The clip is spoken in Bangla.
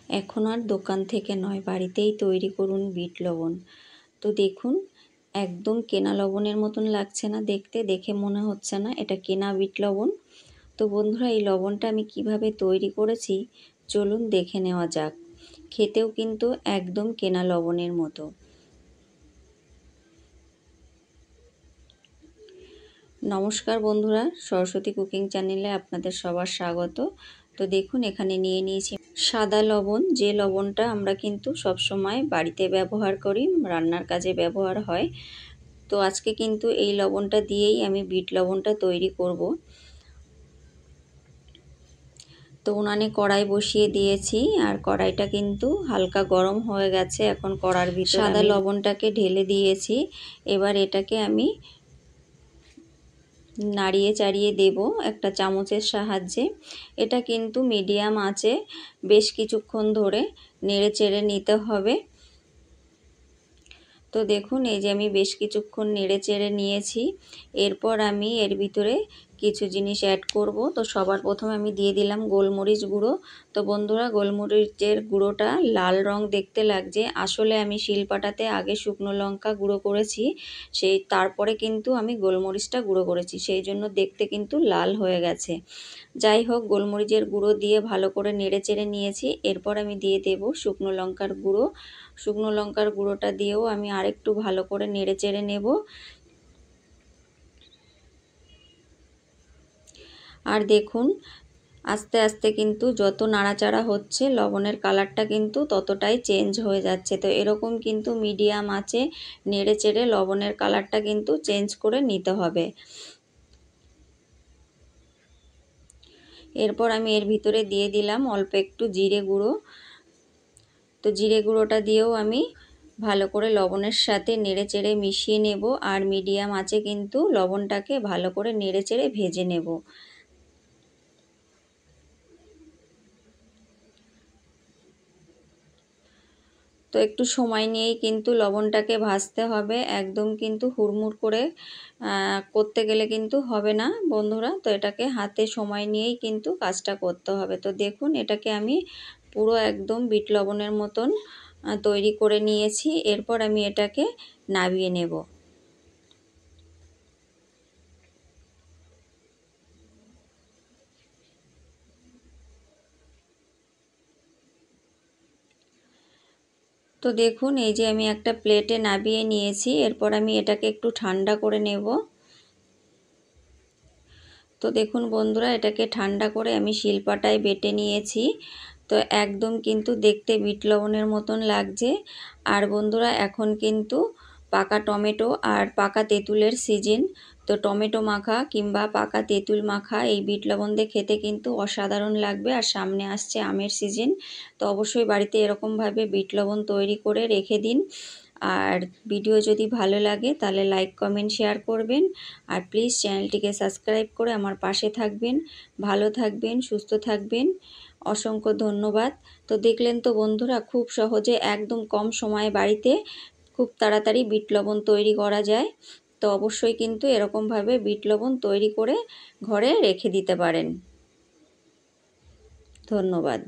এখন আর দোকান থেকে নয়, বাড়িতেই তৈরি করুন বিট লবণ। তো দেখুন, একদম কেনা লবণের মতন লাগছে না দেখতে, দেখে মনে হচ্ছে না এটা কেনা বিট লবণ। তো বন্ধুরা, এই লবণটা আমি কিভাবে তৈরি করেছি চলুন দেখে নেওয়া যাক। খেতেও কিন্তু একদম কেনা লবণের মতো। নমস্কার বন্ধুরা, সরস্বতী কুকিং চ্যানেলে আপনাদের সবার স্বাগত। তো দেখুন, এখানে নিয়ে নিয়েছি সাদা লবণ, যে লবণটা আমরা কিন্তু সব সময় বাড়িতে ব্যবহার করি, রান্নার কাজে ব্যবহার হয়। তো আজকে কিন্তু এই লবণটা দিয়েই আমি বিট লবণটা তৈরি করব। তো উনানে কড়াই বসিয়ে দিয়েছি, আর কড়াইটা কিন্তু হালকা গরম হয়ে গেছে। এখন কড়ার ভিতরে সাদা লবণটাকে ঢেলে দিয়েছি। এবার এটাকে আমি নাড়িয়ে চাড়িয়ে দেব একটা চামচের সাহায্যে। এটা কিন্তু মিডিয়াম আঁচে বেশ কিছুক্ষণ ধরে নেড়ে চেড়ে নিতে হবে। তো দেখুন, এই যে আমি বেশ কিছুক্ষণ নেড়ে চেড়ে নিয়েছি। এরপর আমি এর ভিতরে কিছু জিনিস অ্যাড করব। তো সবার প্রথমে আমি দিয়ে দিলাম গোলমরিচ গুঁড়ো। তো বন্ধুরা, গোলমরিচের গুঁড়োটা লাল রং দেখতে লাগছে, আসলে আমি শিলপাটাতে আগে শুকনো লঙ্কা গুঁড়ো করেছি, তারপরে কিন্তু আমি গোলমরিচটা গুঁড়ো করেছি, সেই জন্য দেখতে কিন্তু লাল হয়ে গেছে। যাই হোক, গোলমরিচের গুঁড়ো দিয়ে ভালো করে নেড়ে চেড়ে নিয়েছি। এরপর আমি দিয়ে দেব শুকনো লঙ্কার গুঁড়ো। শুকনো লঙ্কার গুঁড়োটা দিয়েও আমি আরেকটু ভালো করে নেড়ে চেড়ে নেব। আর দেখুন, আস্তে আস্তে কিন্তু যত নাড়াচাড়া হচ্ছে লবণের কালারটা কিন্তু ততটাই চেঞ্জ হয়ে যাচ্ছে। তো এরকম কিন্তু মিডিয়াম আঁচে নেড়ে চেড়ে লবণের কালারটা কিন্তু চেঞ্জ করে নিতে হবে। এরপর আমি এর ভিতরে দিয়ে দিলাম অল্প একটু জিরে গুঁড়ো। তো জিরে গুঁড়োটা দিয়েও আমি ভালো করে লবণের সাথে নেড়ে চেড়ে মিশিয়ে নেব, আর মিডিয়াম আঁচে কিন্তু লবণটাকে ভালো করে নেড়ে চেড়ে ভেজে নেব। তো একটু সময় নিয়েই কিন্তু লবণটাকে ভাজতে হবে, একদম কিন্তু হুড়মুড় করে করতে গেলে কিন্তু হবে না বন্ধুরা। তো এটাকে হাতে সময় নিয়েই কিন্তু কাজটা করতে হবে। তো দেখুন, এটাকে আমি পুরো একদম বিট লবণের মতন তৈরি করে নিয়েছি। এরপর আমি এটাকে নামিয়ে নেব। তো দেখুন, এই যে আমি একটা প্লেটে নামিয়ে নিয়েছি। এরপর আমি এটাকে একটু ঠান্ডা করে নেব। তো দেখুন বন্ধুরা, এটাকে ঠান্ডা করে আমি শিলপাটায় বেটে নিয়েছি। তো একদম কিন্তু দেখতে বিট লবণের মতন লাগছে। আর বন্ধুরা, এখন কিন্তু পাকা টমেটো আর পাকা তেঁতুলের সিজন। তো টমেটো মাখা কিংবা পাকা তেঁতুল মাখা এই বিট লবণ দিয়ে খেতে কিন্তু অসাধারণ লাগবে। আর সামনে আসছে আমের সিজন। তো অবশ্যই বাড়িতে এরকমভাবে বিট লবণ তৈরি করে রেখে দিন। আর ভিডিও যদি ভালো লাগে তাহলে লাইক কমেন্ট শেয়ার করবেন। আর প্লিজ চ্যানেলটিকে সাবস্ক্রাইব করে আমার পাশে থাকবেন। ভালো থাকবেন, সুস্থ থাকবেন। অসংখ্য ধন্যবাদ। তো দেখলেন তো বন্ধুরা, খুব সহজে একদম কম সময়ে বাড়িতে খুব তাড়াতাড়ি বিট লবণ তৈরি করা যায়। তো অবশ্যই কিন্তু এরকমভাবে বিট লবণ তৈরি করে ঘরে রেখে দিতে পারেন। ধন্যবাদ।